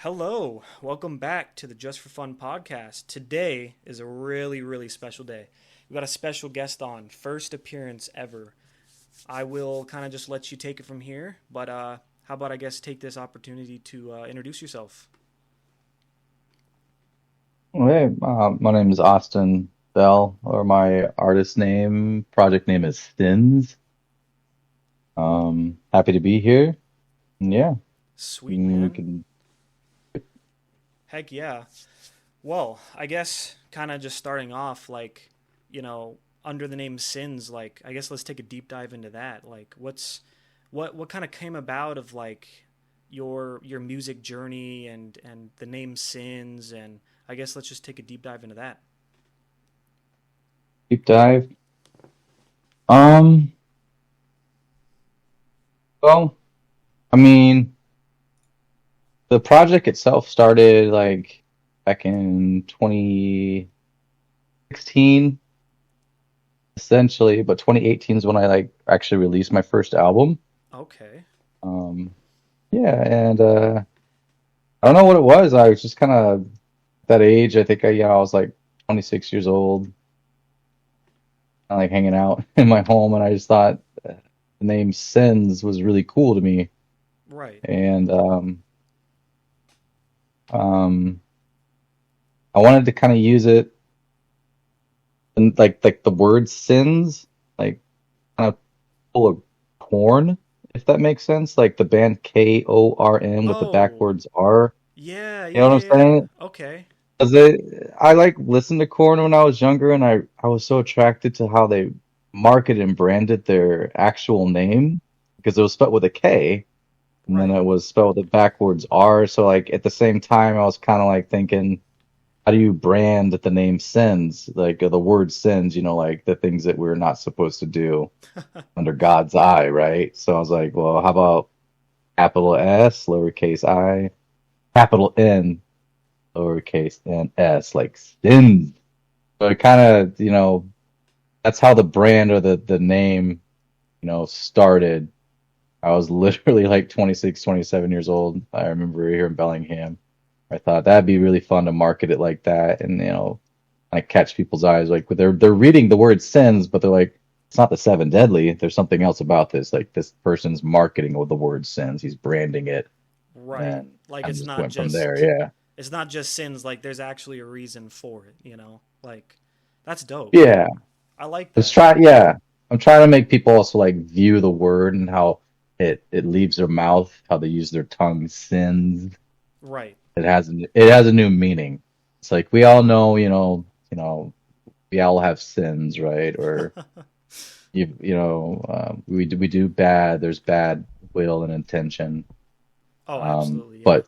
Hello, welcome back to the Just for Fun podcast. Today is a really special day. We've got a special guest on, first appearance ever. I will kind of just let you take it from here, but how about I guess take this opportunity to introduce yourself? Hey, my name is Austin Bell, or my project name is SiNns. Happy to be here. And yeah, Sweet we man. can. Heck yeah. Well, I guess kind of just starting off, you know, under the name Sins, I guess let's take a deep dive into that. What kind of came about of your music journey and the name Sins, and I guess let's just take a deep dive into that. Deep dive. Um, well, I mean, the project itself started like back in 2016, essentially, but 2018 is when I like actually released my first album. Okay. Um, yeah, and I don't know what it was. I was just kind of that age. I think I was like 26 years old, like hanging out in my home, and I just thought the name SiNns was really cool to me, Right. and um, I wanted to kind of use it, and like the word sins, like kind of full of corn, if that makes sense. Like the band KORN with the Oh, backwards R. yeah, You yeah, know what yeah, I'm yeah. saying? Okay. 'Cause I like listened to Korn when I was younger, and I was so attracted to how they marketed and branded their actual name because it was spelled with a K, and then Right. it was spelled with a backwards R. So like at the same time, I was kind of like thinking, how do you brand the name sins, like the word sins, like the things that we're not supposed to do under God's eye, right? So I was like, well, how about capital S, lowercase I, capital N, lowercase n s, like sins. So it kind of, that's how the brand or the name, started. I was literally like 26, 27 years old. I remember here in Bellingham. I thought that'd be really fun to market it like that and, like catch people's eyes. Like they're reading the word sins, but they're like, it's not the seven deadly. There's something else about this. Like this person's marketing with the word sins. He's branding it. Right. And Like I just went from there. Yeah. it's not just sins, like there's actually a reason for it, you know? Like that's dope. Yeah. I like Let's that. try. Yeah, I'm trying to make people also like view the word and how it leaves their mouth, how they use their tongue. Sins. Right. It has a new meaning. It's like we all know, we all have sins, right? Or we do bad. There's bad will and intention. Oh, absolutely, yeah.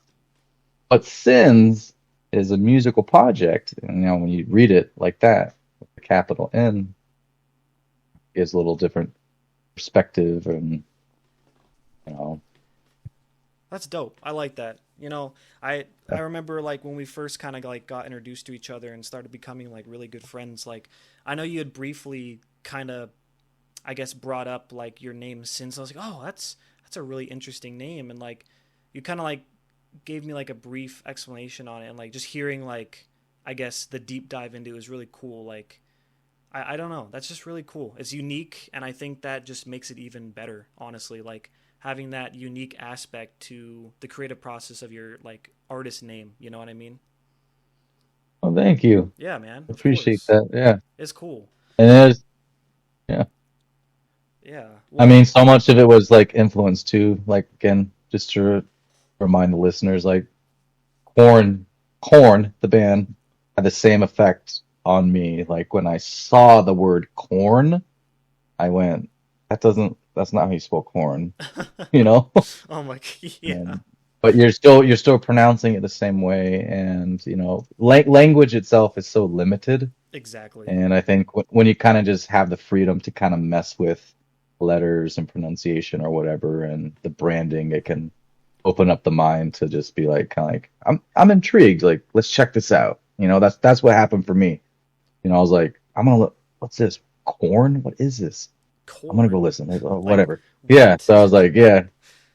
But sins is a musical project, and when you read it like that, with the capital N, gives a little different perspective and you know That's dope. I like that. I remember like when we first kind of like got introduced to each other and started becoming like really good friends. Like I know you had briefly kind of I guess brought up like your name since I was like, "Oh, that's a really interesting name." And like you kind of like gave me like a brief explanation on it, and like just hearing like I guess the deep dive into it was really cool. Like I don't know, that's just really cool. It's unique, and I think that just makes it even better, honestly. Like having that unique aspect to the creative process of your like artist name, you know what I mean? well, thank you. Yeah, man, of Appreciate course. that. Yeah. It's cool. And there's yeah. Yeah. I Well, mean, so much of it was like influence too. Like again, just to remind the listeners, like Korn, Korn, the band, had the same effect on me. Like when I saw the word corn, I went, that's not how you spell corn, you know? oh my, yeah, And but you're still pronouncing it the same way, and language itself is so limited. exactly. And I think when you kind of just have the freedom to kind of mess with letters and pronunciation or whatever, and the branding, it can open up the mind to just be like kind of like I'm intrigued. Like let's check this out. That's what happened for me. I was like I'm gonna look. What's this? Corn? What is this? I'm gonna go Corn. listen. Like, oh, Like whatever. Yeah. what? So I was like, yeah.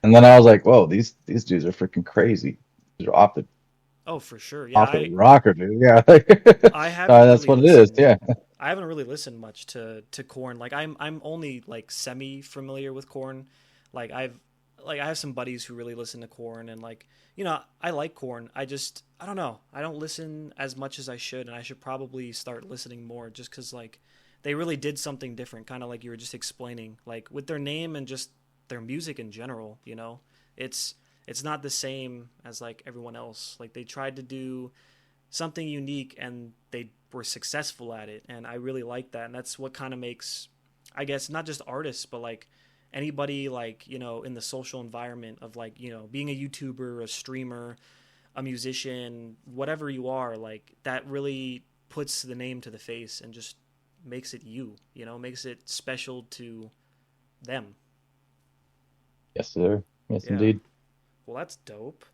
And then I was like, whoa, these dudes are freaking crazy. off the Oh, for sure. Yeah, off the rocker, dude. Yeah, I haven't that's really what it is. listened. Yeah. I haven't really listened much to Korn. Like I'm only like semi familiar with Korn. Like I have some buddies who really listen to Korn, and like I like Korn. I don't know. I don't listen as much as I should, and I should probably start listening more just cuz like they really did something different, kind of like you were just explaining, like with their name and just their music in general, you know. It's it's not the same as like everyone else. Like they tried to do something unique and they were successful at it, and I really like that. And that's what kind of makes, I guess, not just artists but like anybody, like in the social environment of like being a YouTuber, a streamer, a musician, whatever you are, like that really puts the name to the face and just makes it makes it special to them. Yes, sir. Yes, Yeah. indeed. Well, that's dope.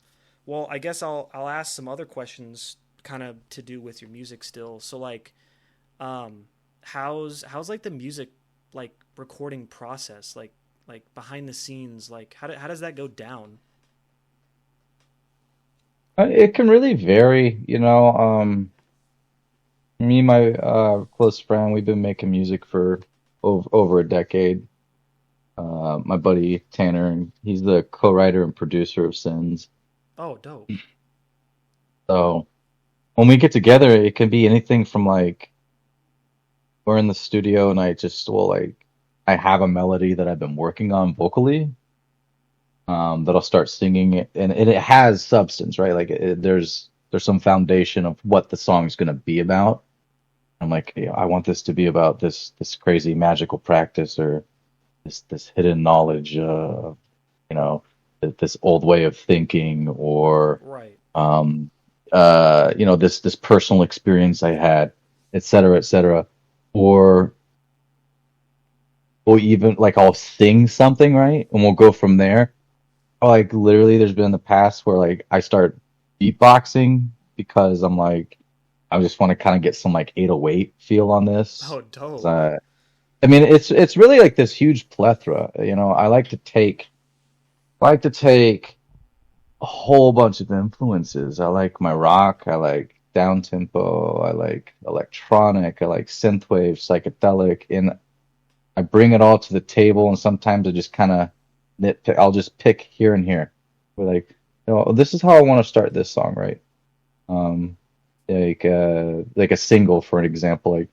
Well, I guess I'll ask some other questions kind of to do with your music still. So like um how's like the music, like recording process, like behind the scenes, like how does that go down? It can really vary, you know. Me and my close friend, we've been making music for over a decade. My buddy Tanner, and he's the co-writer and producer of SiNns. Oh, dope. So when we get together, it can be anything from like we're in the studio and I just will like I have a melody that I've been working on vocally, that I'll start singing it, and it has substance, right? Like there's some foundation of what the song's gonna be about. I'm like, yeah, I want this to be about this crazy magical practice or this hidden knowledge, you know, this old way of thinking, or Right. this personal experience I had, et cetera, et cetera. Or even like I'll sing something, right? And we'll go from there. Or like literally there's been in the past where like I start beatboxing because I'm like I just want to kind of get some like 808 feel on this. Oh, dope. 'Cause I mean it's really like this huge plethora, you know. I like to take a whole bunch of influences. I like my rock, I like down tempo, I like electronic, I like synthwave, psychedelic, and I bring it all to the table. And sometimes I just kind of nitpick. I'll just pick here and here. We're like, this is how I want to start this song, right? Um, like a single, for an example. Like,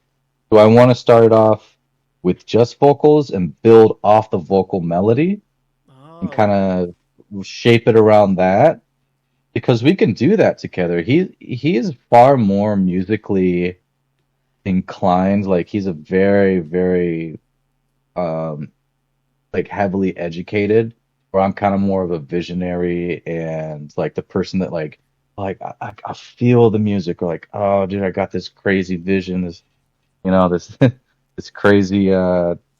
do I want to start it off with just vocals and build off the vocal melody and kind Oh, of shape it around that? Because we can do that together. He is far more musically inclined. Like he's a very, very um like heavily educated, where I'm kind of more of a visionary and like the person that I feel the music, or like, oh dude, I got this crazy vision, this this crazy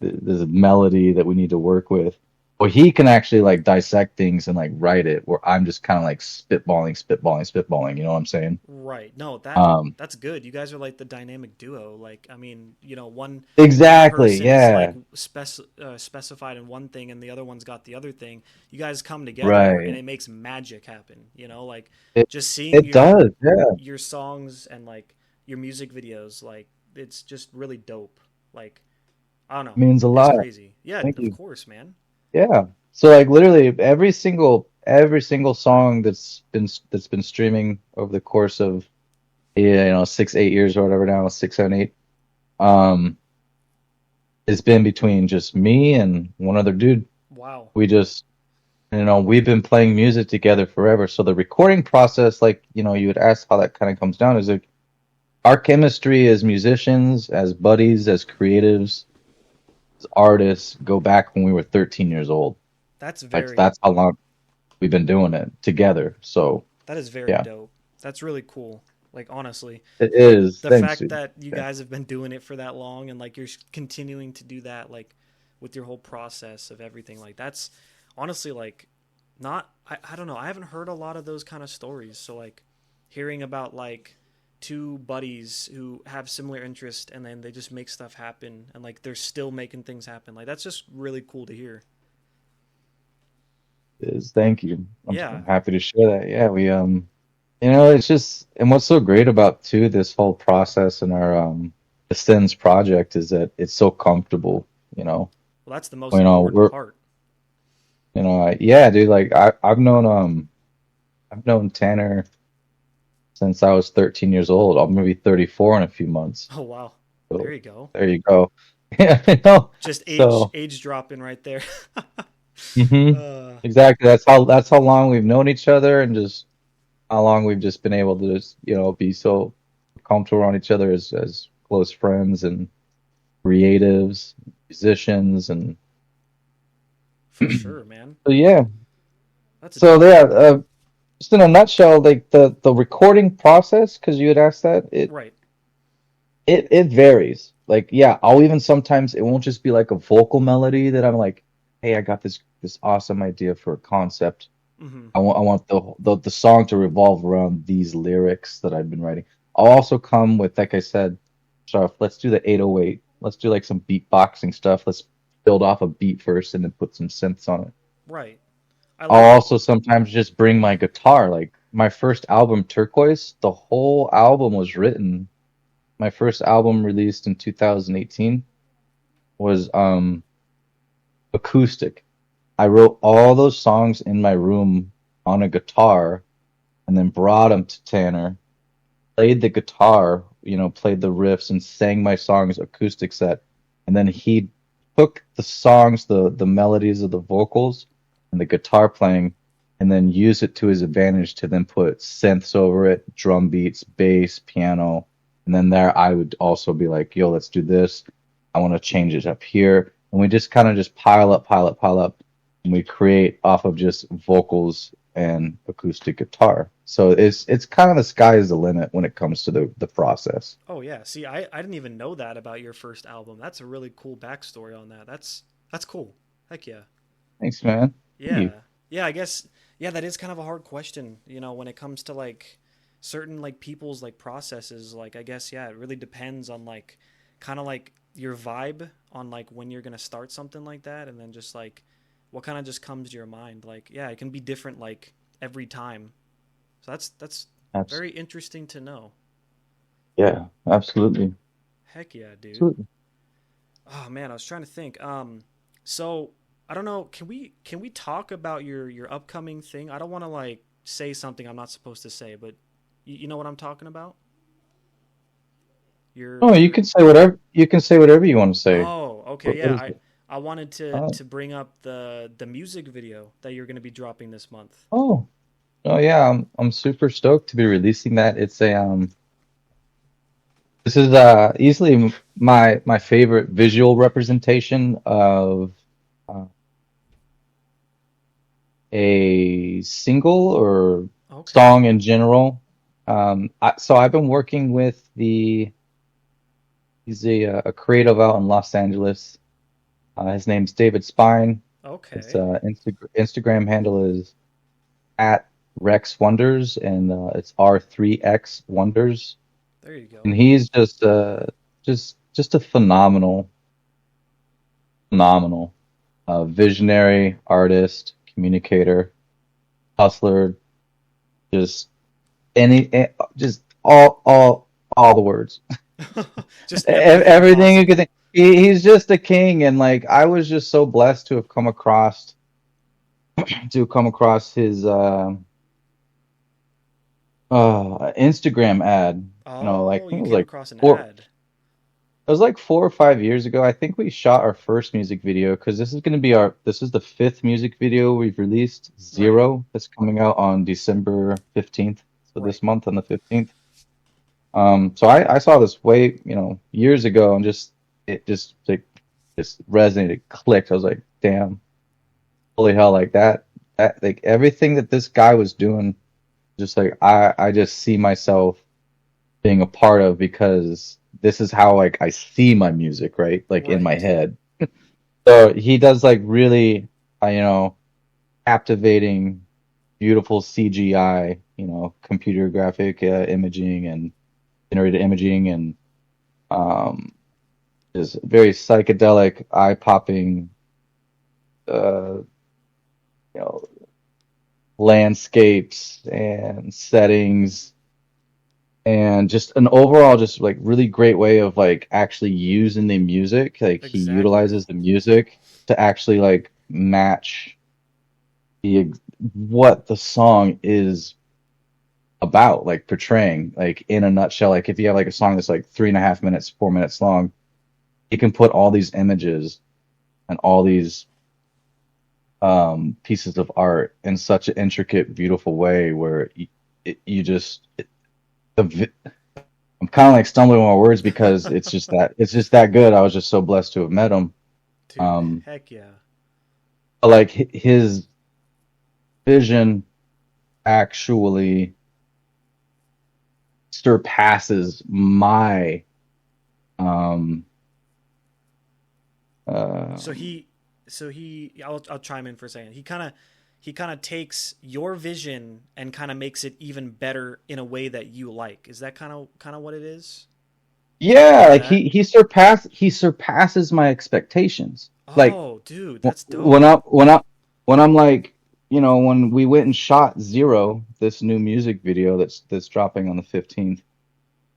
this melody that we need to work with. Well, he can actually like dissect things and like write it, where I'm just kind of like spitballing. You know what I'm saying? right. No, Um, that's good. You guys are like the dynamic duo. Like, I mean, one exactly. person is like Yeah. specified in one thing, and the other one's got the other thing. You guys come together, and Right. it makes magic happen. Like It just seeing it does. Yeah. your songs and like your music videos, like it's just really dope. Like, I don't know, Means a it's lot. crazy. Yeah, Thank of you. course, man. Yeah. So like literally every single song that's been streaming over the course of 6 8 years or whatever, now 6 7 8, um it's been between just me and one other dude. Wow. We just we've been playing music together forever. So the recording process, like, you would ask how that kind of comes down, is like our chemistry as musicians, as buddies, as creatives, as artists go back when we were 13 years old. That's Like very that's how long we've been doing it together. So that is very yeah, dope. That's really cool. Like honestly, it like is. the Thanks, fact dude. that you Yeah. guys have been doing it for that long and like you're continuing to do that, like with your whole process of everything, like that's honestly like not I don't know. I haven't heard a lot of those kind of stories. So like hearing about like two buddies who have similar interest and then they just make stuff happen and like they're still making things happen. Like that's just really cool to hear. is. Thank you. Yeah. I'm happy to share that. Yeah, we you know, it's just, and what's so great about too this whole process and our the SiNns project is that it's so comfortable. You know, Well, that's the most you know important we're part. yeah, dude. Like I've known Tanner since I was 13 years old. I'm gonna be 34 in a few months. Oh wow. There So you go. there you go. Yeah, you know. Just age So age dropping right there. hmm uh, exactly. That's how long we've known each other, and just how long we've just been able to just be so comfortable around each other as close friends and creatives, musicians, and for sure, man. so yeah. That's So dope. yeah, just in a nutshell, like the recording process, because you had asked that, Right. it varies. Like yeah, I'll even sometimes it won't just be like a vocal melody that I'm like, hey, I got this awesome idea for a concept. Mm-hmm. I want the song to revolve around these lyrics that I've been writing. I'll also come with, like I said, so let's do the 808. Let's do like some beatboxing stuff. Let's build off a beat first and then put some synths on it. Right. I I'll like it. also sometimes just bring my guitar. Like my first album, Turquoise, the whole album was written. My first album released in 2018 was acoustic. I wrote all those songs in my room on a guitar and then brought them to Tanner, played the guitar, played the riffs and sang my songs acoustic set. And then he took the songs, the melodies of the vocals and the guitar playing, and then used it to his advantage to then put synths over it, drum beats, bass, piano. And then there I would also be like, yo, let's do this. I want to change it up here. And we just kind of just pile up, pile up, pile up. And we create off of just vocals and acoustic guitar. So it's kind of the sky is the limit when it comes to the process. Oh yeah. See, I didn't even know that about your first album. That's a really cool backstory on that. That's cool. Heck yeah. Thanks, man. Thank you. Yeah. Yeah, I guess yeah, that is kind of a hard question, when it comes to like certain like people's like processes, like I guess yeah, it really depends on like kind of like your vibe on like when you're going to start something like that and then just like what kind of just comes to your mind. Like yeah, it can be different like every time. So that's Abs- very interesting to know. yeah, absolutely. Heck yeah, dude. Absolutely. Oh man, I was trying to think. So I don't know. Can we talk about your upcoming thing? I don't want to like say something I'm not supposed to say, but you know what I'm talking about? Your Oh, you your. can say whatever you want to say. Oh, okay, What yeah. is I it? I wanted to Oh, to bring up the music video that you're going to be dropping this month. oh, oh yeah. I'm super stoked to be releasing that. It's a this is easily my favorite visual representation of uh, a single or Okay. song in general. So I've been working with he's a creative out in Los Angeles. His name's David Spine. His Okay. Instagram handle is at Rex Wonders, and it's R3X Wonders. There you go. And he's just a phenomenal visionary artist, communicator, hustler, just just all the words. Just everything Everything you could possible. think. He's just a king, and like I was just so blessed to have come across his Instagram ad. Like I Oh, think you came across an four. ad. It was like 4 or 5 years ago. I think we shot our first music video because this is the fifth music video we've released. Right. Zero that's coming out on December 15th. So Right. this month on the 15th. So I saw this way, years ago and it just resonated, clicked. I was like, damn, holy hell, like that like everything that this guy was doing, just like I just see myself being a part of because this is how like I see my music, right? Like in my Right. head. So he does like really, captivating, beautiful CGI, computer graphic imaging and generated imaging and um, is very psychedelic, eye popping, uh, landscapes and settings, and just an overall just like really great way of like actually using the music. Like he Exactly. utilizes the music to actually like match what the song is about, like portraying, like in a nutshell. Like if you have like a song that's like 3.5 minutes, 4 minutes long, you can put all these images and all these pieces of art in such an intricate, beautiful way where you just the I'm kind of like stumbling on my words because it's just that good. I was just so blessed to have met him. Dude, Um, heck yeah. like his vision actually surpasses my um So um he, I'll chime in for a second. He kind of takes your vision and kind of makes it even better in a way that you like. Is that kind of what it is? Something yeah, like like that? he surpasses my expectations. Like Oh, dude, that's dope. when I'm like, when we went and shot Zero, this new music video that's dropping on the 15th,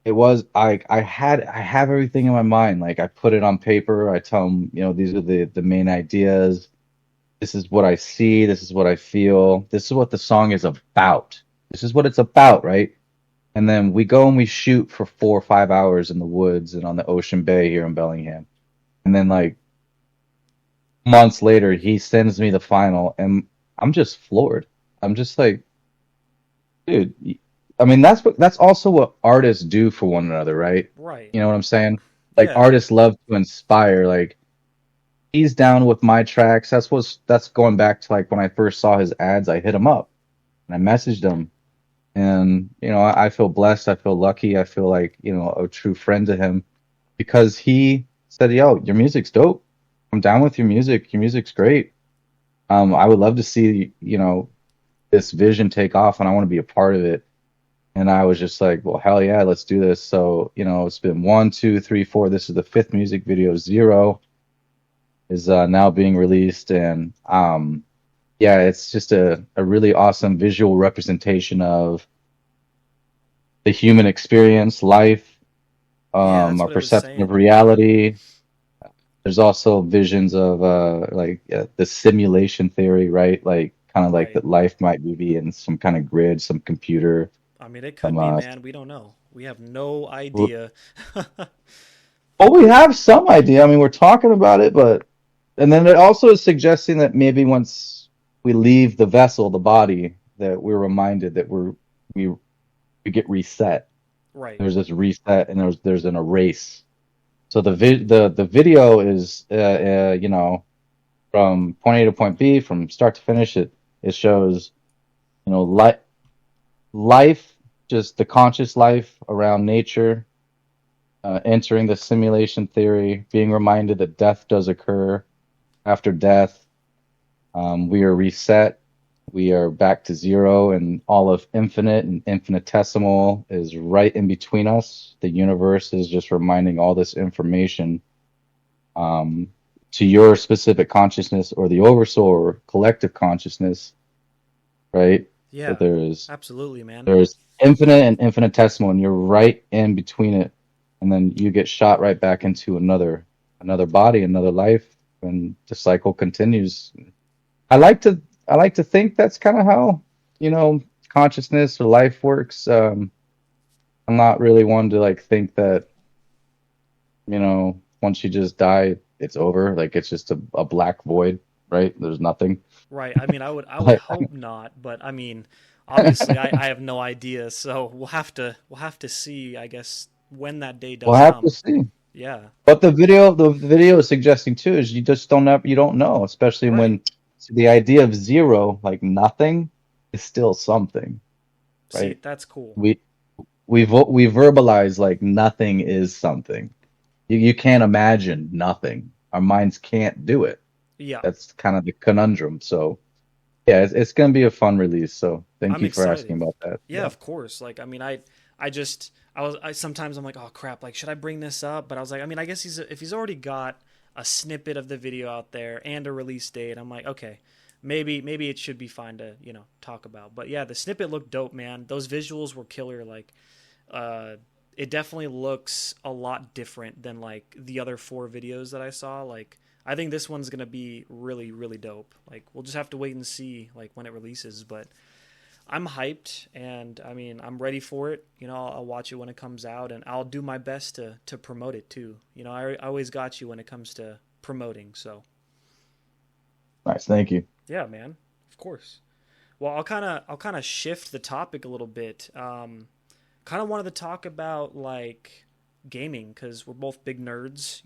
it was I have everything in my mind. Like I put it on paper. I tell them, these are the main ideas. This is what I see. This is what I feel. This is what the song is about. This is what it's about, right? And then we go and we shoot for 4 or 5 hours in the woods and on the Ocean Bay here in Bellingham. And then like months later, he sends me the final, and I'm just floored. I'm just like, dude. I mean, that's also what artists do for one another, right? Right. You know what I'm saying? Like Yeah. artists love to inspire. Like he's down with my tracks. That's going back to like when I first saw his ads. I hit him up and I messaged him, and I feel blessed. I feel lucky. I feel like a true friend to him because he said, "Yo, your music's dope. I'm down with your music. Your music's great. I would love to see, this vision take off and I want to be a part of it." And I was just like, well, hell yeah, let's do this. So, it's been one, two, three, four. This is the fifth music video. Zero is now being released. And yeah, it's just a really awesome visual representation of the human experience, life, Yeah, that's our what it was perception of saying. reality. There's also visions of the simulation theory, right? Like kind of like Right. that life might be in some kind of grid, some computer, I mean, it some could be, man. We don't know. We have no well, idea. we have some idea. I mean, we're talking about it, but and then it also is suggesting that maybe once we leave the vessel, the body, that we're reminded that we we get reset. Right. There's this reset, and there's an erase. So the video is from point A to point B, from start to finish. It shows you know li- life, just the conscious life around nature, entering the simulation theory, being reminded that death does occur after death. We are reset. We are back to zero, and all of infinite and infinitesimal is right in between us. The universe is just reminding all this information um, to your specific consciousness or the oversoul or collective consciousness, right? That Yeah. Absolutely, man. there's infinite and infinitesimal, and you're right in between it, and then you get shot right back into another body, another life, and the cycle continues. I like to I like to think that's kind of how consciousness or life works. I'm not really one to like think that once you just die, it's over. Like it's just a black void, right? There's nothing. Right. I mean, I would Like, hope not, but I mean, obviously, I have no idea. So we'll have to see, I guess, when that day we'll does have to come. see. Yeah. But the video is suggesting too is you don't know, especially Right. when so the idea of zero, like nothing, is still something, See, right? that's cool. We we verbalize like nothing is something. You can't imagine nothing. Our minds can't do it. Yeah. That's kind of the conundrum. So yeah, it's gonna be a fun release. So thank I'm you for asking excited. about that. Yeah, Yeah. of course. Like, I mean, I sometimes I'm like, oh crap, like, should I bring this up? But I was like, I mean, I guess if he's already got a snippet of the video out there and a release date, I'm like, okay, maybe it should be fine to talk about. But yeah, the snippet looked dope, man. Those visuals were killer. Like, uh, it definitely looks a lot different than like the other four videos that I saw. Like, I think this one's gonna be really really dope. Like, we'll just have to wait and see like when it releases. But I'm hyped, and I mean, I'm ready for it. I'll watch it when it comes out, and I'll do my best to promote it too. I always got you when it comes to promoting. So Nice, thank you. yeah, man, of course. Well, I'll kind of shift the topic a little bit. Kind of wanted to talk about like gaming because we're both big nerds.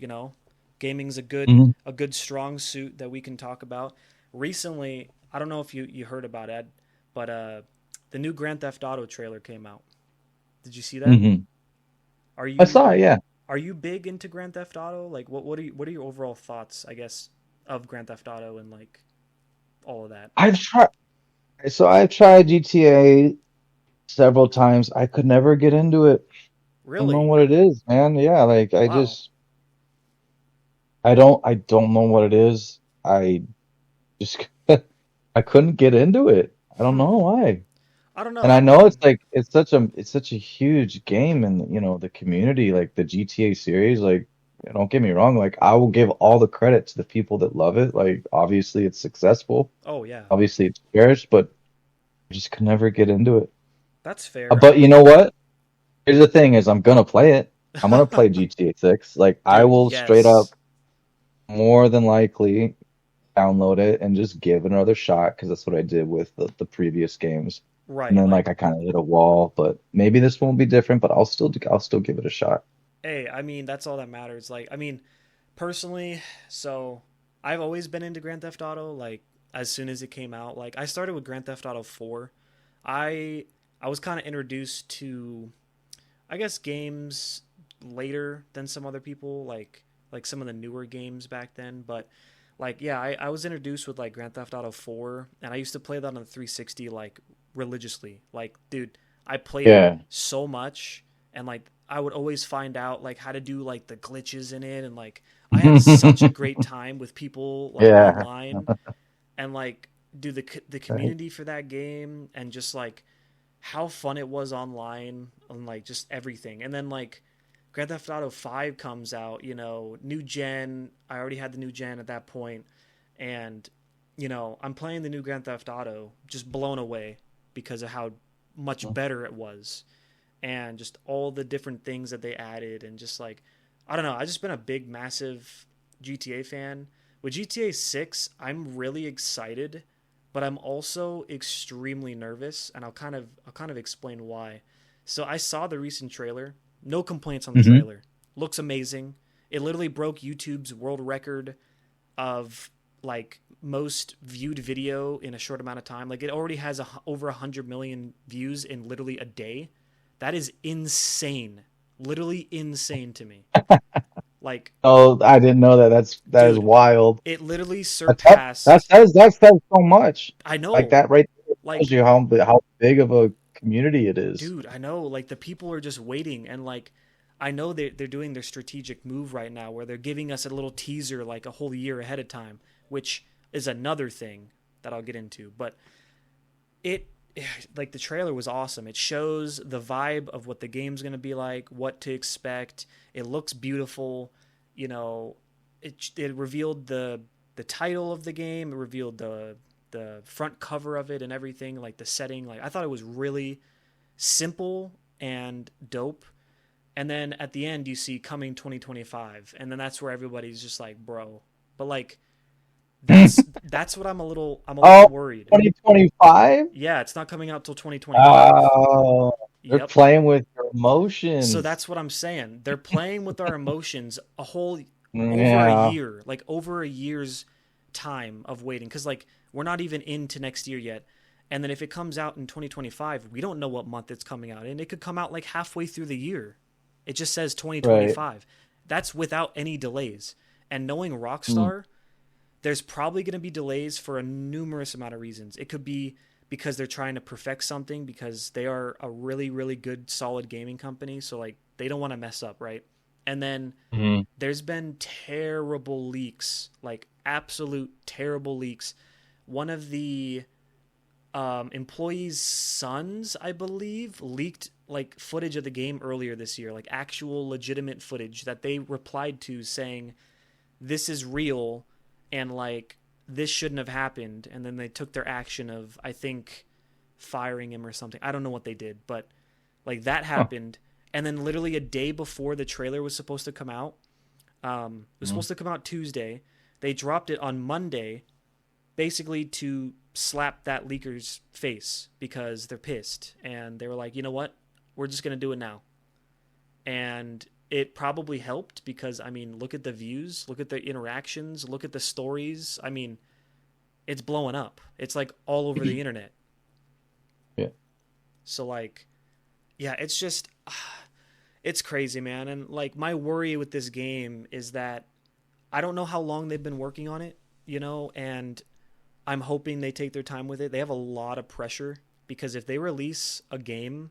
Gaming's Hmm. a good strong suit that we can talk about. Recently, I don't know if you heard about it, but the new Grand Theft Auto trailer came out. Did you see that? Hmm. Are I you saw it, yeah. are you big into Grand Theft Auto? Like, what are your overall thoughts, I guess, of Grand Theft Auto and like all of that? I've tried. So I've tried GTA several times. I could never get into it. I don't know Really? what it is, man. Yeah, like Wow. I don't know what it is. I just I couldn't get into it. I don't Hmm. know why. I don't know. And I I know it's mean, like it's such a huge game in the community, like the GTA series. Like, don't get me wrong, like I will give all the credit to the people that love it. Like obviously it's successful, oh yeah, obviously it's cherished, but I just could never get into it. that's fair. I But you mean, know what? Here's the thing is I'm gonna play it. I'm gonna play GTA 6. Like I dude, will straight up yes. more than likely download it and just give it another shot because that's what I did with the previous games. And Right. then like Like, I kind of hit a wall, but maybe this one will be different, but I'll still give it a shot. hey, I mean, that's all that matters. Like, I mean, personally, so I've always been into Grand Theft Auto. Like, as soon as it came out, like I started with Grand Theft Auto 4. I I was kind of introduced to, I guess, games later than some other people, like some of the newer games back then. But like, yeah, I was introduced with like Grand Theft Auto 4, and I used to play that on the 360 like religiously. Like, dude, I played it Yeah. so much, and like I would always find out like how to do like the glitches in it, and like I had such a great time with people like Yeah. online, and like, dude, the Right. community for that game, and just like how fun it was online, and like just everything. And then like Grand Theft Auto 5 comes out, new gen. I already had the new gen at that point, and I'm playing the new Grand Theft Auto, just blown away because of how much better it was, and just all the different things that they added, and just like, I don't know, I just been a big massive GTA fan. With GTA 6, I'm really excited, but I'm also extremely nervous, and I'll kind of explain why. So I saw the recent trailer. No complaints on the Hmm. trailer. Looks amazing. It literally broke YouTube's world record of like most viewed video in a short amount of time. Like, it already has over 100 million views in literally a day. That is insane. Literally insane to me. Like, Oh, I didn't know that. That is dude, wild. it literally That surpassed. says so much. I Like know. that right there tells Like, you how big of a community it is. dude, I know. Like, the people are just waiting, and like, I know they're doing their strategic move right now where they're giving us a little teaser like a whole year ahead of time, which is another thing that I'll get into. But it like, the trailer was awesome. It shows the vibe of what the game's going to be like, what to expect. It looks beautiful. You know, it revealed the title of the game. It revealed the front cover of it and everything, like the setting. Like, I thought it was really simple and dope. And then at the end you see coming 2025, and then that's where everybody's just like, "Bro." But like, that's what I'm a little Oh, worried. 2025? Yeah, it's not coming out till 2025. Oh, they're Yep. playing with your So emotions. that's what I'm saying. They're playing with our emotions a whole over a Yeah. year, like over a year's time of waiting, cuz like we're not even into next year yet. And then if it comes out in 2025, we don't know what month it's coming out in. It could come out like halfway through the year. It just says Right. 2025. That's without any delays. And knowing Mm. Rockstar, there's probably going to be delays for a numerous amount of reasons. It could be because they're trying to perfect something, because they are a really really good solid gaming company, so like they don't want to mess up, right? And then there's been terrible leaks, like absolute terrible leaks one of the employees' sons, I believe, leaked like footage of the game earlier this year, like actual legitimate footage that they replied to saying this is real and like this shouldn't have happened, and then they took their action of, I think, firing him or something. I don't know what they did, but like that Huh. happened, and then literally a day before the trailer was supposed to come out, it was Mhm. supposed to come out Tuesday. They dropped it on Monday, basically to slap that leaker's face because they're pissed, and they were like, you know what, we're just gonna do it now. And it probably helped because, I mean, look at the views, look at the interactions, look at the stories. I mean, it's blowing up. It's like all over the internet. Yeah. So like, yeah, it's just it's crazy, man. And like my worry with this game is that I don't know how long they've been working on it, and I'm hoping they take their time with it. They have a lot of pressure because if they release a game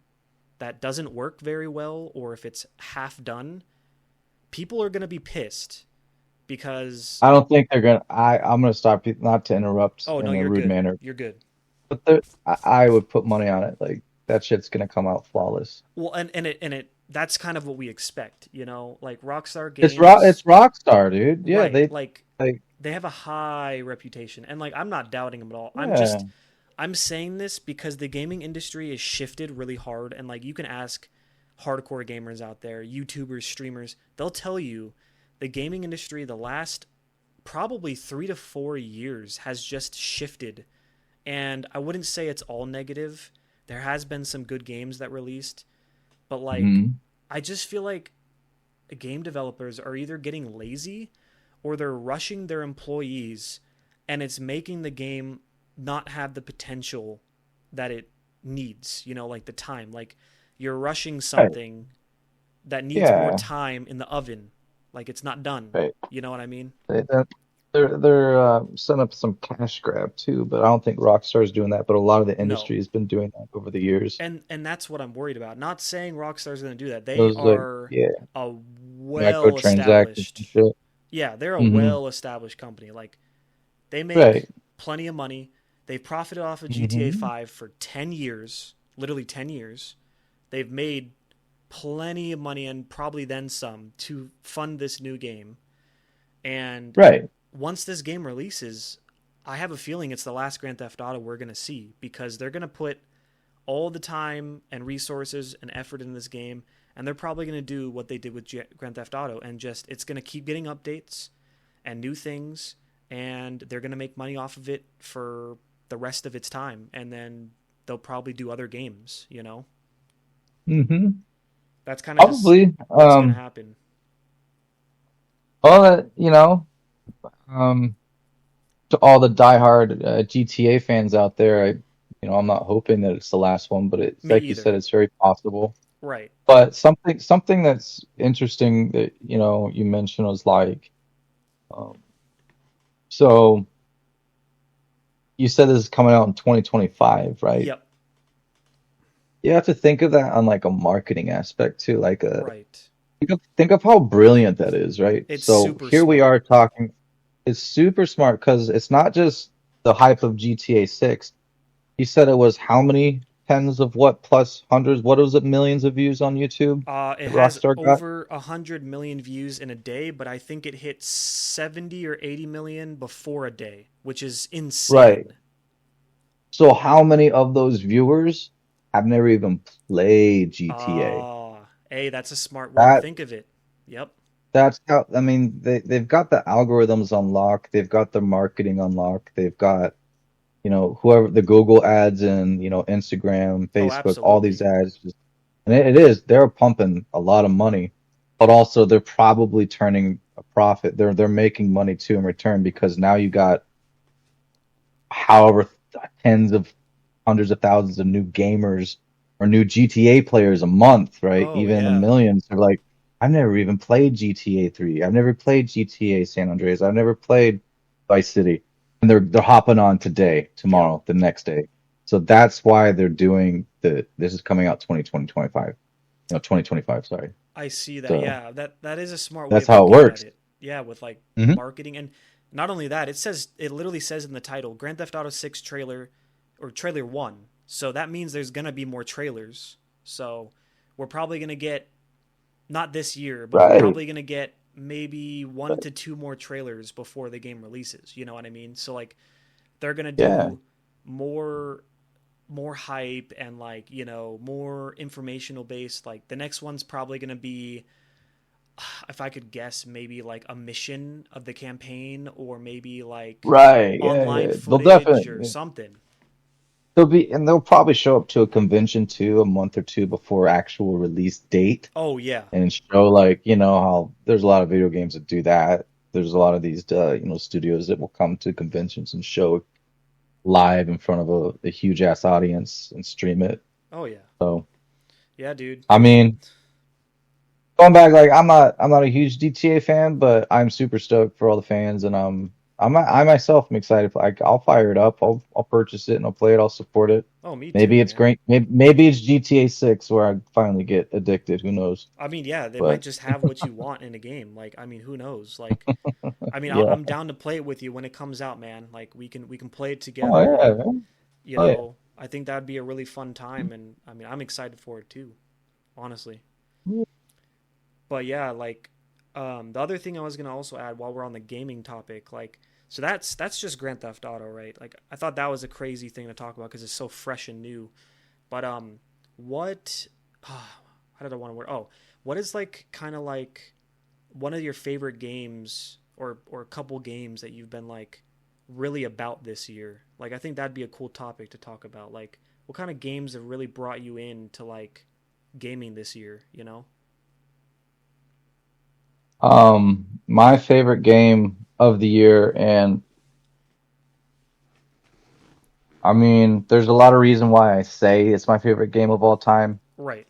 that doesn't work very well or if it's half done, people are going to be pissed because I don't think they're gonna. I'm gonna stop you, not to interrupt oh no, in a you're rude good. manner, You're good. but I would put money on it. Like that shit's gonna come out flawless. Well, and it that's kind of what we expect, like Rockstar It's Games, Rockstar, dude. Yeah, right? they Like like they have a high reputation, and like I'm not doubting them at all. yeah. I'm saying this because the gaming industry is shifted really hard, and like you can ask hardcore gamers out there, YouTubers, streamers, they'll tell you the gaming industry the last probably 3 to 4 years has just shifted. And I wouldn't say it's all negative. There has been some good games that released, but like Mhm. I just feel like game developers are either getting lazy or they're rushing their employees, and it's making the game not have the potential that it needs, like the time. Like you're rushing Right. something that needs more Yeah. time in the oven. Like it's not done. Right. You know what I mean? They, that, they're setting up some cash grab too, but I don't think Rockstar's doing that. But a lot of the No. industry has been doing that over the years. And that's what I'm worried about. Not saying Rockstar's going to do that. They Those like are yeah, a well microtransactions and established. shit. Yeah, they're a Hmm. well established company. Like they Right. make plenty of money. They've profited off of GTA Hmm. 5 for 10 years, literally 10 years. They've made plenty of money and probably then some to fund this new game. And Right. once this game releases, I have a feeling it's the last Grand Theft Auto we're going to see because they're going to put all the time and resources and effort in this game, and they're probably going to do what they did with Grand Theft Auto and just it's going to keep getting updates and new things, and they're going to make money off of it for the rest of its time, and then they'll probably do other games. Hmm. That's kind of just Probably. what's going to happen. All that um, to all the diehard GTA fans out there, I'm not hoping that it's the last one, but it's Me like you said, either. it's very possible. Right. But something that's interesting that you mentioned was like, um, so you said this is coming out in 2025, right? Yep. You have to think of that on like a marketing aspect too, like Right. think of how brilliant that is, right? It's So super here we smart. are talking. It's super smart because it's not just the hype of GTA 6. He said it was how many tens of what plus hundreds, what was it, millions of views on YouTube It that has Rockstar got? over 100 million views in a day, but I think it hit 70 or 80 million before a day, which is Right. insane. So how many of those viewers have never even played GTA? Hey, that's a smart way to That think of it. Yep. that's how I mean they've got the algorithms on lock, they've got the marketing on lock, they've got whoever the Google ads and Instagram, Oh, Facebook, all these absolutely. ads just and it is they're pumping a lot of money, but also they're probably turning a profit. They're making money too in return because now you got however tens of hundreds of thousands of new gamers or new GTA players a month, right? Oh, Even in the yeah. millions. They're like, I've never even played GTA 3. I've never played GTA San Andreas. I've never played Vice City. And they're hopping on today, Yep. tomorrow, the next day. So that's why they're doing this is coming out 2020, 25. No, 2025, sorry. I see that. So Yeah, that is a smart way that's of how it looking at works. it. Yeah, with like Hmm. marketing, and Not only that, it literally says in the title Grand Theft Auto 6 trailer or trailer 1. So that means there's going to be more trailers. So we're probably going to get not this year, but we're Right. probably going to get maybe one to two more trailers before the game releases. You know what I mean? So like they're going to Yeah. do more more hype and like, more informational based. Like the next one's probably going to be, if I could guess, maybe like a mission of the campaign or maybe like Right. Yeah. online Yeah. They'll footage or definitely. something. They'll probably show up to a convention too, a month or two before actual release date, Oh yeah. and show like, how there's a lot of video games that do that. There's a lot of these, studios that will come to conventions and show live in front of a huge ass audience and stream it. Oh yeah. So, Yeah, dude. I mean, going back, like I'm not a huge GTA fan, but I'm super stoked for all the fans, and I myself am excited. Like I'll fire it up, I'll purchase it and I'll play it. I'll support it. Oh, me too, Maybe it's man. great. Maybe it's GTA 6 where I finally get addicted. Who knows? I mean, yeah, they might But just have what you want in a game. Like, I mean, who knows? Like, I mean, yeah. I'm down to play it with you when it comes out, man. Like, we can play it Oh together, yeah, and man. Oh yeah. I think that'd be a really fun time, and I mean, I'm excited for it too, honestly. But yeah, like, the other thing I was gonna also add while we're on the gaming topic, like, so that's just Grand Theft Auto, right? Like, I thought that was a crazy thing to talk about because it's so fresh and new. But what? How did I want to word? Oh, what is like kind of like one of your favorite games or a couple games that you've been like really about this year? Like, I think that'd be a cool topic to talk about. Like, what kind of games have really brought you into like gaming this year? You know? My favorite game of the year, and I mean, there's a lot of reason why I say it's my favorite game of all time. Right.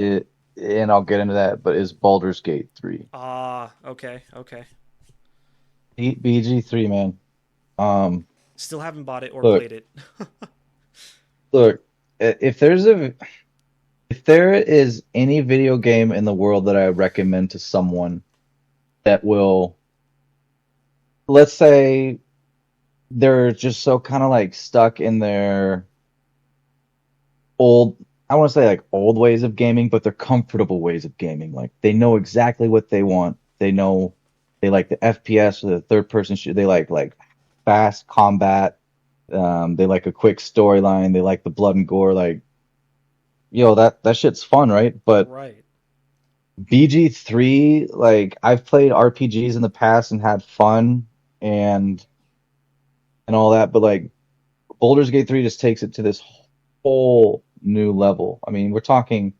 It, and I'll get into that, but is Baldur's Gate 3. Ah, okay, okay. BG3, man. Um, Still haven't bought it or look, played it. look, if there is any video game in the world that I recommend to someone that will, let's say they're just so kind of like stuck in their old, I want to say like old ways of gaming, but they're comfortable ways of gaming. Like they know exactly what they want. They know they like the FPS or the third person shoot. They like fast combat. They like a quick storyline. They like the blood and gore. Like, that shit's fun, right? But Right. BG3, like I've played RPGs in the past and had fun and all that, but like Baldur's Gate 3 just takes it to this whole new level. I mean, we're talking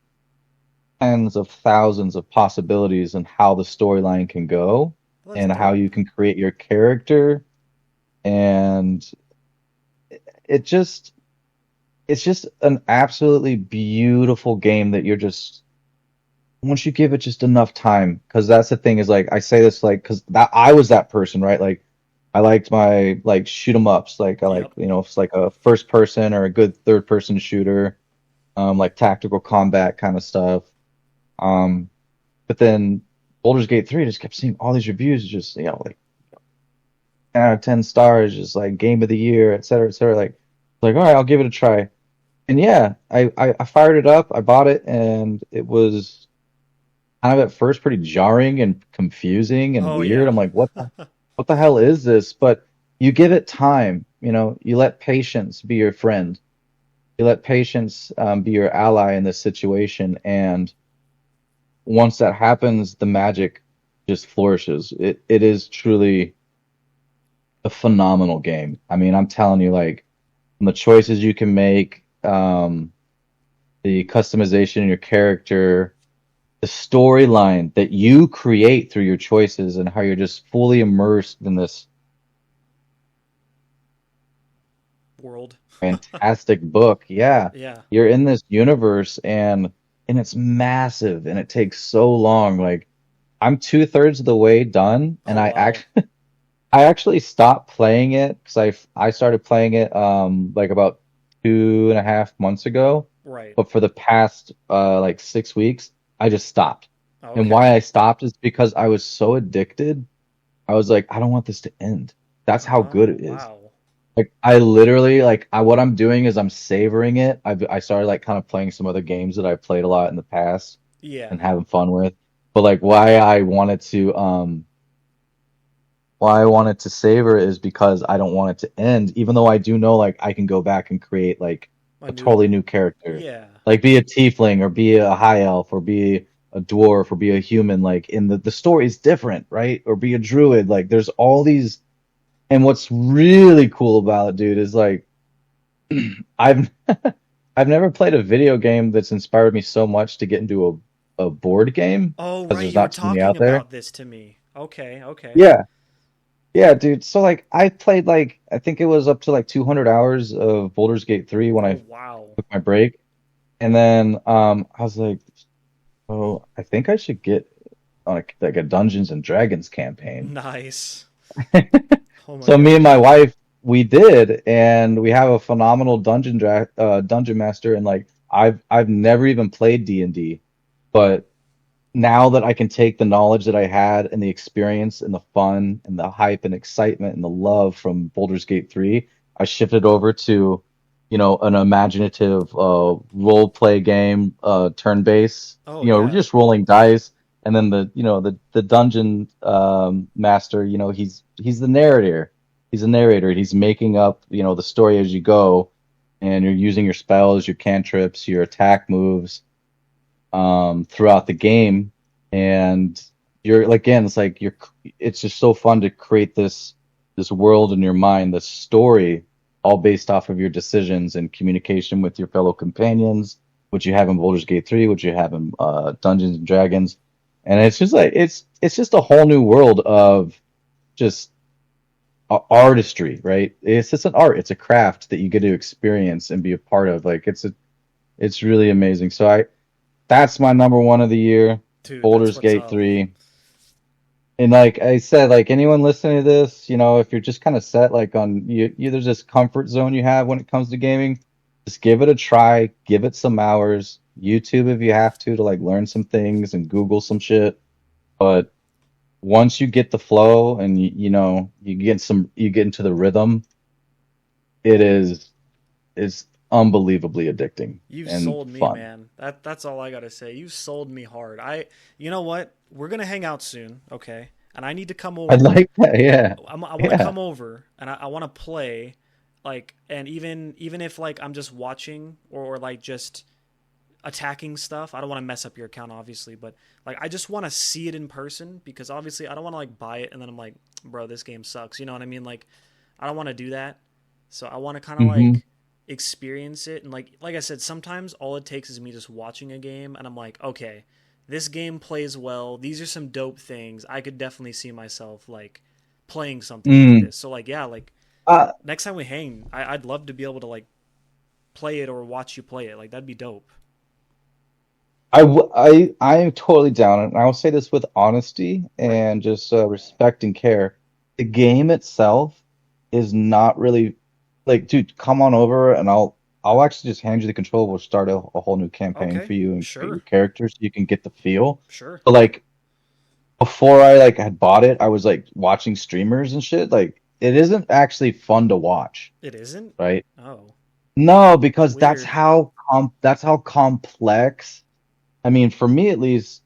tens of thousands of possibilities and how the storyline can go Well, that's and how dope. you can create your character, and it just it's just an absolutely beautiful game that you're just once you give it just enough time, because that's the thing is like I say this like because that I was that person, right? Like I liked my like shoot 'em ups, like I like Yep. it's like a first person or a good third person shooter, like tactical combat kind of stuff. Um, but then Baldur's Gate 3 just kept seeing all these reviews, just like 10 out of 10 stars, just like game of the year, et cetera, et cetera. Like all right, I'll give it a try. And yeah, I fired it up, I bought it, and it was kind of at first pretty jarring and confusing and Oh weird. yeah. I'm like, what the hell is this? But you give it time, you let patience be your friend. You let patience be your ally in this situation, and once that happens, the magic just flourishes. It is truly a phenomenal game. I mean, I'm telling you, like, from the choices you can make, the customization in your character, the storyline that you create through your choices, and how you're just fully immersed in this World. fantastic book. Yeah, Yeah. you're in this universe, and it's massive, and it takes so long. Like, I'm two-thirds of the way done, Oh and wow. I actually stopped playing it because I started playing it like about 2.5 months ago. Right. But for the past like 6 weeks, I just stopped. And Okay. why I stopped is because I was so addicted. I was like, I don't want this to end. That's how good Oh, it is. wow. Like I literally what I'm doing is I'm savoring it. I started like kind of playing some other games that I played a lot in the past Yeah. and having fun with. But like why I wanted to savor it is because I don't want it to end, even though I do know like I can go back and create like A a new, totally new character. yeah. Like be a tiefling or be a high elf or be a dwarf or be a human. Like in the story is different, right? Or be a druid. Like there's all these, and what's really cool about it, dude, is like I've I've never played a video game that's inspired me so much to get into a board game Oh, because right. there's You were not too many talking out there. about this to me. Okay, okay. Yeah. Yeah, dude. So like I played like I think it was up to like 200 hours of Baldur's Gate 3 when Oh, I wow. took my break. And then I was like, oh, I think I should get on like a Dungeons and Dragons campaign. Nice. Oh my So me and my gosh. wife, we did, and we have a phenomenal dungeon master, and like I've never even played D&D, but now that I can take the knowledge that I had and the experience and the fun and the hype and excitement and the love from Baldur's Gate 3, I shifted over to, an imaginative role play game, turn-based, Oh, yeah. just rolling dice. And then the dungeon master, he's the narrator. He's a narrator. He's making up, the story as you go, and you're using your spells, your cantrips, your attack moves throughout the game, and you're like, again, it's just so fun to create this world in your mind, this story, all based off of your decisions and communication with your fellow companions, which you have in Baldur's Gate 3, which you have in Dungeons and Dragons, and it's just like it's just a whole new world of just artistry, right? It's just an art, it's a craft that you get to experience and be a part of. Like it's really amazing. So I that's my number one of the year, Dude, that's Baldur's what's Gate up. 3. And like I said, like anyone listening to this, if you're just kind of set like on there's this comfort zone you have when it comes to gaming, just give it a try, give it some hours, YouTube if you have to like learn some things and Google some shit. But once you get the flow and you get into the rhythm, it is it's unbelievably addicting You've and sold me, fun. man. That's all I gotta say. You sold me hard. You know what? We're gonna hang out soon, okay? And I need to come I'd over. like that, yeah. I want to Yeah. come over and I want to play, like, and even if like I'm just watching or like just attacking stuff. I don't want to mess up your account, obviously, but like I just want to see it in person because obviously I don't want to like buy it and then I'm like, bro, this game sucks. You know what I mean? Like, I don't want to do that. So I want to kind of Hmm. like experience it and like I said, sometimes all it takes is me just watching a game and I'm like, okay, this game plays well. These are some dope things. I could definitely see myself like playing something like Mm. this. So like yeah, like Uh, next time we hang, I'd love to be able to like play it or watch you play it. Like that'd be dope. I am totally down, and I will say this with honesty Right. and just respect and care. The game itself is not really like, dude, come on over, and I'll actually just hand you the control. We'll start a whole new campaign Okay. for you and create your Sure. characters so you can get the feel. Sure. But like before I like had bought it, I was like watching streamers and shit. Like it isn't actually fun to watch, It isn't? right? Oh, No, because weird. that's how complex. I mean, for me at least,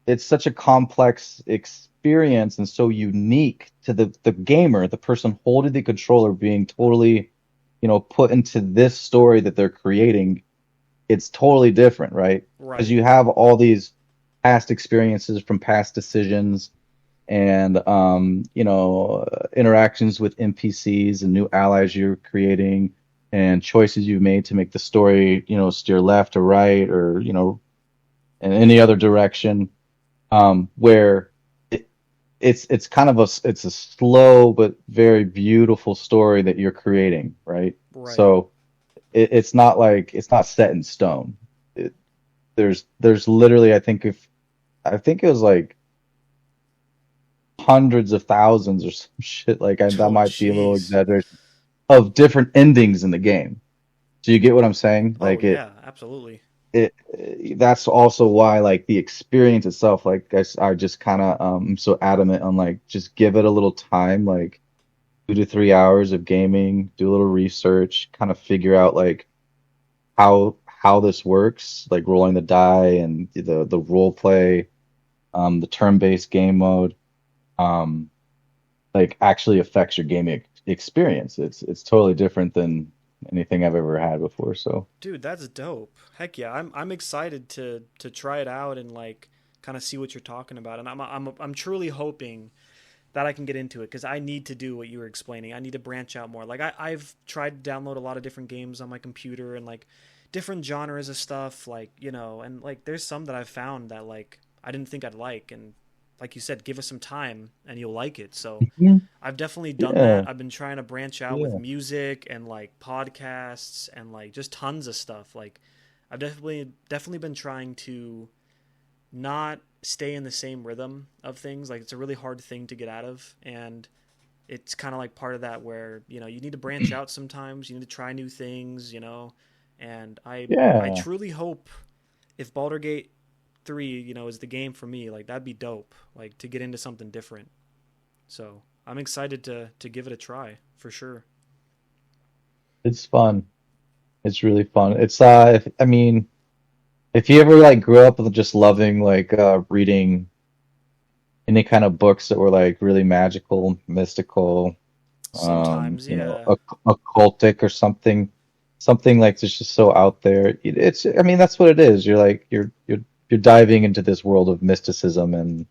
it's such a complex experience and so unique to the gamer, the person holding the controller being totally, put into this story that they're creating. It's totally different, right? Because Right. you have all these past experiences from past decisions and interactions with NPCs and new allies you're creating and choices you've made to make the story, steer left or right or, in any other direction, where it's kind of it's a slow but very beautiful story that you're creating, right? Right. So it's not set in stone. It, there's literally I think it was like hundreds of thousands or some shit like that Oh, might be a little jeez. exaggeration of different endings in the game. So you get what I'm saying? Oh, Like yeah, absolutely. that's also why like the experience itself, like I just kind of so adamant on like just give it a little time, like 2 to 3 hours of gaming, do a little research, kind of figure out like how this works, like rolling the die and the role play, the turn-based game mode, um, like actually affects your gaming experience. It's totally different than anything I've ever had before. So Dude, that's dope. Heck yeah, I'm excited to try it out and like kind of see what you're talking about. And I'm truly hoping that I can get into it because I need to do what you were explaining. I need to branch out more. Like I've tried to download a lot of different games on my computer and like different genres of stuff, like, you know, and like there's some that I've found that like I didn't think I'd like, and like you said, give us some time and you'll like it. So Mhm. I've definitely done Yeah, that. I've been trying to branch out with yeah. music and like podcasts and like just tons of stuff. Like I've definitely been trying to not stay in the same rhythm of things. Like it's a really hard thing to get out of, and it's kind of like part of that where, you know, you need to branch out sometimes. You need to try new things, you know. And I Yeah. truly hope if Baldur's Gate 3, you know, is the game for me, like that'd be dope. Like to get into something different. So I'm excited to give it a try for sure. It's fun. It's really fun. I mean, if you ever like grew up with just loving like reading any kind of books that were like really magical, mystical, Sometimes, yeah. occultic or something like that's just so out there. I mean, that's what it is. You're like you're diving into this world of mysticism, and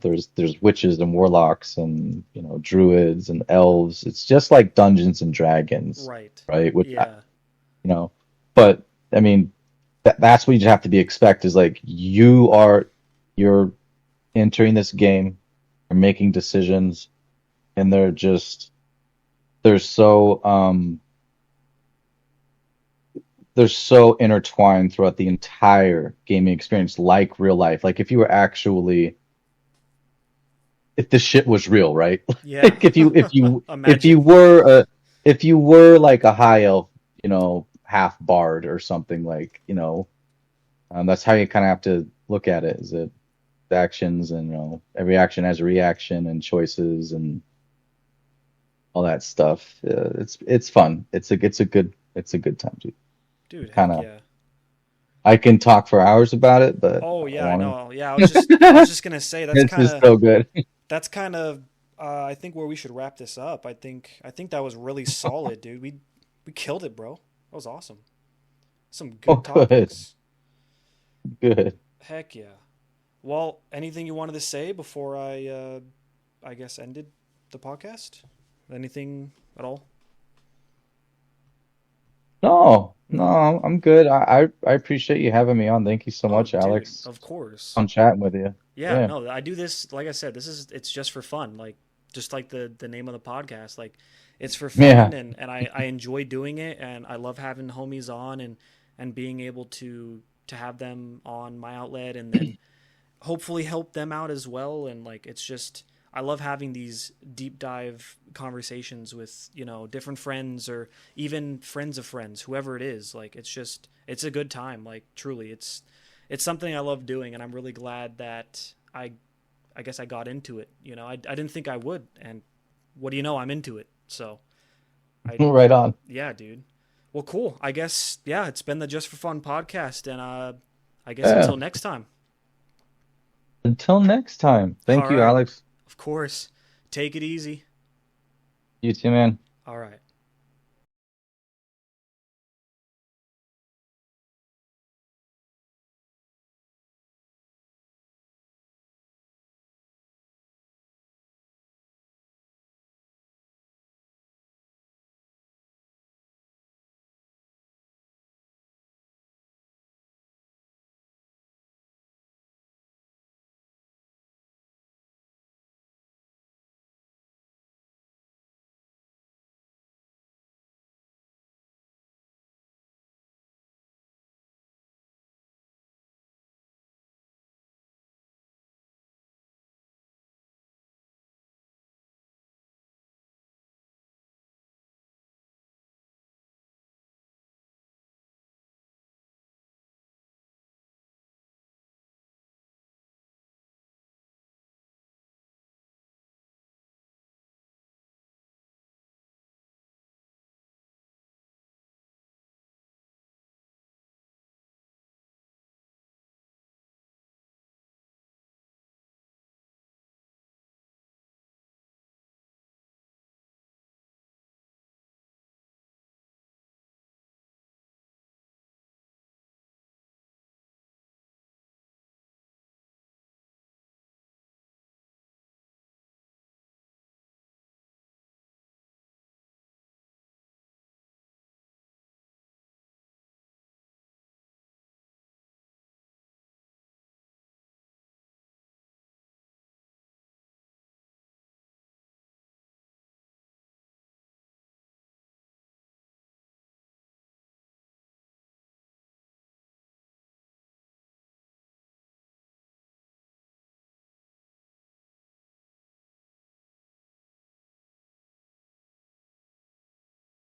there's witches and warlocks and druids and elves. It's just like Dungeons and Dragons, Right. right? Which Yeah. you know, but I mean, that's what you have to be expect is like you're entering this game, you're making decisions, and they're so um they're so intertwined throughout the entire gaming experience, like real life. Like if this shit was real, right? Yeah. Like if you Imagine. were like a high elf, half bard or something like, that's how you kind of have to look at it. Is it the actions and every action has a reaction and choices and all that stuff. It's fun. It's a good time to Dude, kind heck of. yeah. I can talk for hours about it, but Oh I don't yeah, I want know. Yeah, I was to. just gonna say It's just so good. that's kind of I think where we should wrap this up. I think that was really solid, dude. We killed it, bro. That was awesome. Some Oh, good good, topics. good. Heck yeah. Well, anything you wanted to say before I guess ended the podcast? Anything at all? No, no, No? I'm good. I appreciate you having me on. Thank you so Oh, much, dude, Alex. of course. Fun chatting with you. Yeah, Yeah, no, I do this like I said, it's just for fun. Like just like the name of the podcast. Like it's for fun, yeah. and I enjoy doing it, and I love having homies on and being able to have them on my outlet and then hopefully help them out as well. And like it's just I love having these deep dive conversations with, you know, different friends or even friends of friends, whoever it is. Like it's a good time. Like truly, it's something I love doing, and I'm really glad that I guess I got into it. You know, I didn't think I would, and what do you know, I'm into it. So I Right on. yeah, dude. Well, cool. I guess yeah, it's been the Just for Fun podcast, and I guess Yeah. until next time. Until next time. All Thank you, right. Alex. Of course. Take it easy. You too, man. All right.